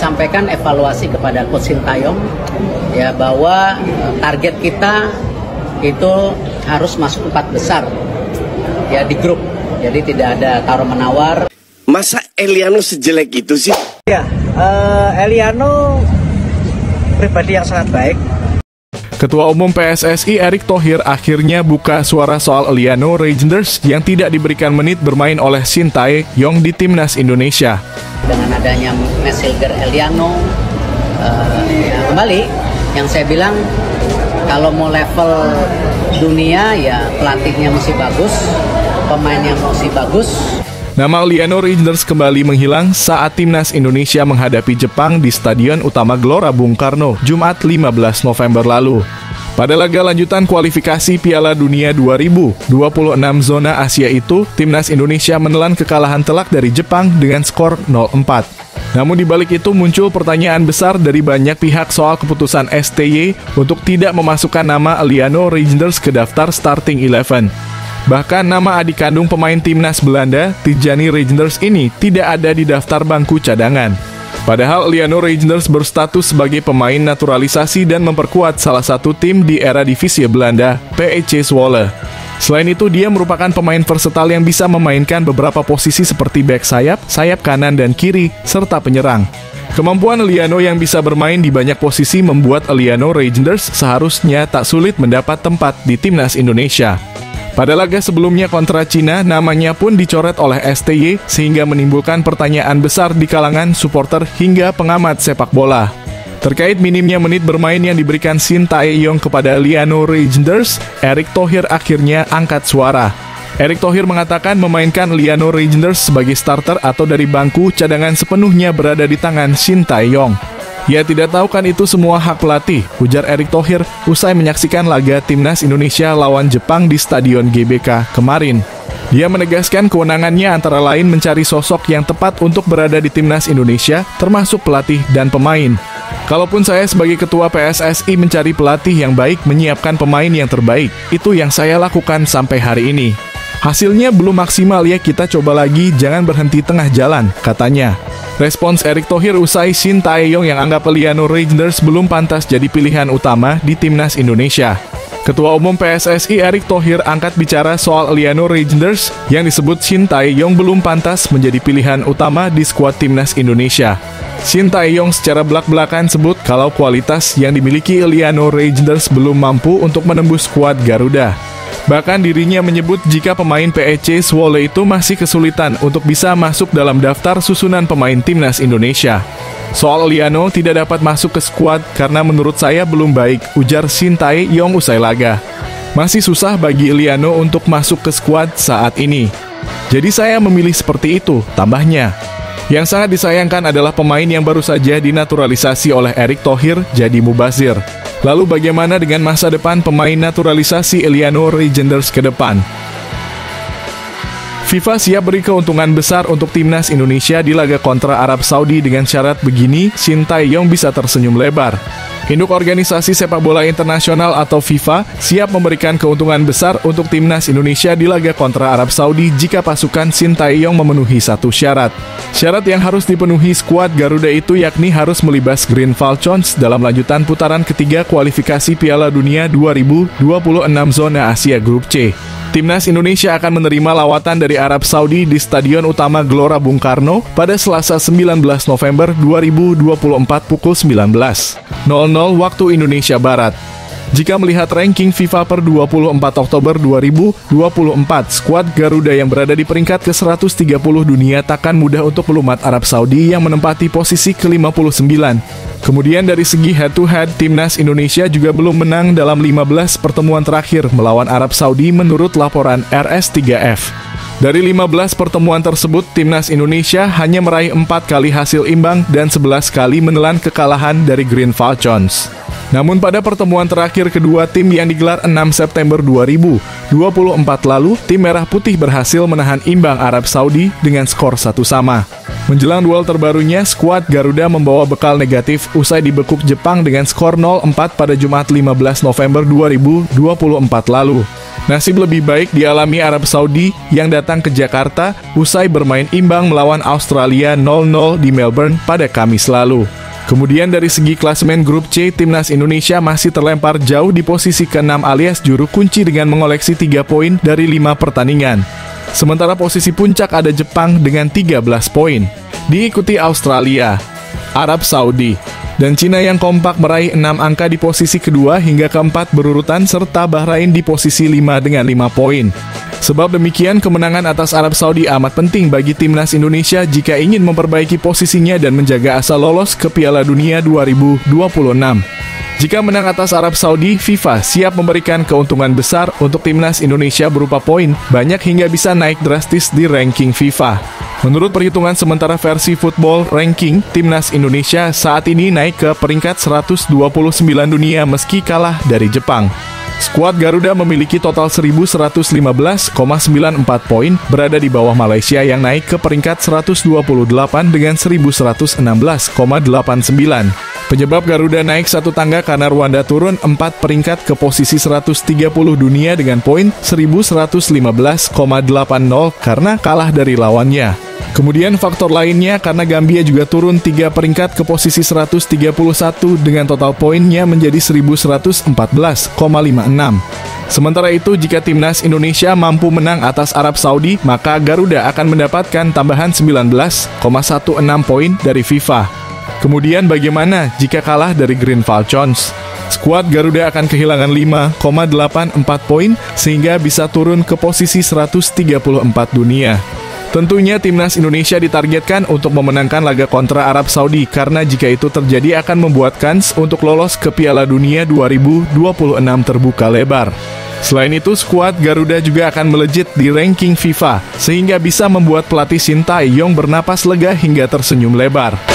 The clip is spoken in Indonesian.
Sampaikan evaluasi kepada Coach Sintayong ya bahwa target kita itu harus masuk 4 besar ya di grup. Jadi tidak ada tawar menawar. Masa Eliano sejelek itu sih? Ya, Eliano pribadi yang sangat baik. Ketua Umum PSSI Erick Thohir akhirnya buka suara soal Eliano Reijnders yang tidak diberikan menit bermain oleh Shin Tae-yong di Timnas Indonesia. Dengan adanya Mesilger Eliano, ya kembali yang saya bilang kalau mau level dunia ya pelatihnya mesti bagus, pemainnya mesti bagus. Nama Eliano Reijnders kembali menghilang saat Timnas Indonesia menghadapi Jepang di Stadion Utama Gelora Bung Karno, Jumat 15 November lalu. Pada laga lanjutan kualifikasi Piala Dunia 2026 zona Asia itu, Timnas Indonesia menelan kekalahan telak dari Jepang dengan skor 0-4. Namun di balik itu muncul pertanyaan besar dari banyak pihak soal keputusan STY untuk tidak memasukkan nama Eliano Reijnders ke daftar starting 11. Bahkan nama adik kandung pemain timnas Belanda, Tijani Reijnders ini tidak ada di daftar bangku cadangan. Padahal Eliano Reijnders berstatus sebagai pemain naturalisasi dan memperkuat salah satu tim di era divisi Belanda, PEC Zwolle. Selain itu, dia merupakan pemain versatile yang bisa memainkan beberapa posisi seperti bek sayap, sayap kanan dan kiri, serta penyerang. Kemampuan Eliano yang bisa bermain di banyak posisi membuat Eliano Reijnders seharusnya tak sulit mendapat tempat di Timnas Indonesia. Pada laga sebelumnya kontra Cina, namanya pun dicoret oleh STY sehingga menimbulkan pertanyaan besar di kalangan supporter hingga pengamat sepak bola. Terkait minimnya menit bermain yang diberikan Shin Tae-yong kepada Eliano Reijnders, Erick Thohir akhirnya angkat suara. Erick Thohir mengatakan memainkan Eliano Reijnders sebagai starter atau dari bangku cadangan sepenuhnya berada di tangan Shin Tae-yong. Ya tidak tahu kan itu semua hak pelatih, ujar Erick Thohir usai menyaksikan laga Timnas Indonesia lawan Jepang di Stadion GBK kemarin. Dia menegaskan kewenangannya antara lain mencari sosok yang tepat untuk berada di Timnas Indonesia, termasuk pelatih dan pemain. Kalaupun saya sebagai ketua PSSI mencari pelatih yang baik menyiapkan pemain yang terbaik, itu yang saya lakukan sampai hari ini. Hasilnya belum maksimal ya kita coba lagi, jangan berhenti tengah jalan, katanya. Respons Erick Thohir usai Shin Tae-yong yang anggap Eliano Reijnders belum pantas jadi pilihan utama di Timnas Indonesia. Ketua Umum PSSI Erick Thohir angkat bicara soal Eliano Reijnders yang disebut Shin Tae-yong belum pantas menjadi pilihan utama di skuad Timnas Indonesia. Shin Tae-yong secara belak-belakan sebut kalau kualitas yang dimiliki Eliano Reijnders belum mampu untuk menembus skuad Garuda. Bahkan dirinya menyebut jika pemain PEC Zwolle itu masih kesulitan untuk bisa masuk dalam daftar susunan pemain Timnas Indonesia. Soal Eliano tidak dapat masuk ke skuad karena menurut saya belum baik, ujar Shin Tae-yong usai laga. Masih susah bagi Eliano untuk masuk ke skuad saat ini. Jadi saya memilih seperti itu, tambahnya. Yang sangat disayangkan adalah pemain yang baru saja dinaturalisasi oleh Erick Thohir jadi mubazir. Lalu bagaimana dengan masa depan pemain naturalisasi Eliano Reijnders ke depan? FIFA siap beri keuntungan besar untuk Timnas Indonesia di laga kontra Arab Saudi dengan syarat begini, Shin Tae-yong bisa tersenyum lebar. Induk Organisasi Sepak Bola Internasional atau FIFA siap memberikan keuntungan besar untuk Timnas Indonesia di laga kontra Arab Saudi jika pasukan Shin Tae-yong memenuhi satu syarat. Syarat yang harus dipenuhi skuad Garuda itu yakni harus melibas Green Falcons dalam lanjutan putaran ketiga kualifikasi Piala Dunia 2026 zona Asia Grup C. Timnas Indonesia akan menerima lawatan dari Arab Saudi di Stadion Utama Gelora Bung Karno pada Selasa 19 November 2024 pukul 19.00 waktu Indonesia Barat. Jika melihat ranking FIFA per 24 Oktober 2024, skuad Garuda yang berada di peringkat ke-130 dunia takkan mudah untuk melumat Arab Saudi yang menempati posisi ke-59. Kemudian dari segi head-to-head, Timnas Indonesia juga belum menang dalam 15 pertemuan terakhir melawan Arab Saudi menurut laporan RS3F. Dari 15 pertemuan tersebut, Timnas Indonesia hanya meraih 4 kali hasil imbang dan 11 kali menelan kekalahan dari Green Falcons. Namun pada pertemuan terakhir kedua tim yang digelar 6 September 2024 lalu, tim Merah Putih berhasil menahan imbang Arab Saudi dengan skor 1-1. Menjelang duel terbarunya, skuad Garuda membawa bekal negatif usai dibekuk Jepang dengan skor 0-4 pada Jumat 15 November 2024 lalu. Nasib lebih baik dialami Arab Saudi yang datang ke Jakarta usai bermain imbang melawan Australia 0-0 di Melbourne pada Kamis lalu. Kemudian dari segi klasemen grup C, Timnas Indonesia masih terlempar jauh di posisi ke-6 alias juru kunci dengan mengoleksi 3 poin dari 5 pertandingan. Sementara posisi puncak ada Jepang dengan 13 poin. Diikuti Australia, Arab Saudi, dan Cina yang kompak meraih 6 angka di posisi kedua hingga keempat berurutan serta Bahrain di posisi 5 dengan 5 poin. Sebab demikian, kemenangan atas Arab Saudi amat penting bagi Timnas Indonesia jika ingin memperbaiki posisinya dan menjaga asa lolos ke Piala Dunia 2026. Jika menang atas Arab Saudi, FIFA siap memberikan keuntungan besar untuk Timnas Indonesia berupa poin banyak hingga bisa naik drastis di ranking FIFA. Menurut perhitungan sementara versi Football Ranking, Timnas Indonesia saat ini naik ke peringkat 129 dunia meski kalah dari Jepang. Skuad Garuda memiliki total 1.115,94 poin, berada di bawah Malaysia yang naik ke peringkat 128 dengan 1.116,89. Penyebab Garuda naik satu tangga karena Rwanda turun 4 peringkat ke posisi 130 dunia dengan poin 1.115,80 karena kalah dari lawannya. Kemudian faktor lainnya karena Gambia juga turun 3 peringkat ke posisi 131 dengan total poinnya menjadi 1.114,56. Sementara itu, jika Timnas Indonesia mampu menang atas Arab Saudi, maka Garuda akan mendapatkan tambahan 19,16 poin dari FIFA. Kemudian bagaimana jika kalah dari Green Falcons? Skuad Garuda akan kehilangan 5,84 poin sehingga bisa turun ke posisi 134 dunia. Tentunya Timnas Indonesia ditargetkan untuk memenangkan laga kontra Arab Saudi karena jika itu terjadi akan membuat kans untuk lolos ke Piala Dunia 2026 terbuka lebar. Selain itu, skuad Garuda juga akan melejit di ranking FIFA sehingga bisa membuat pelatih Shin Tae-yong bernapas lega hingga tersenyum lebar.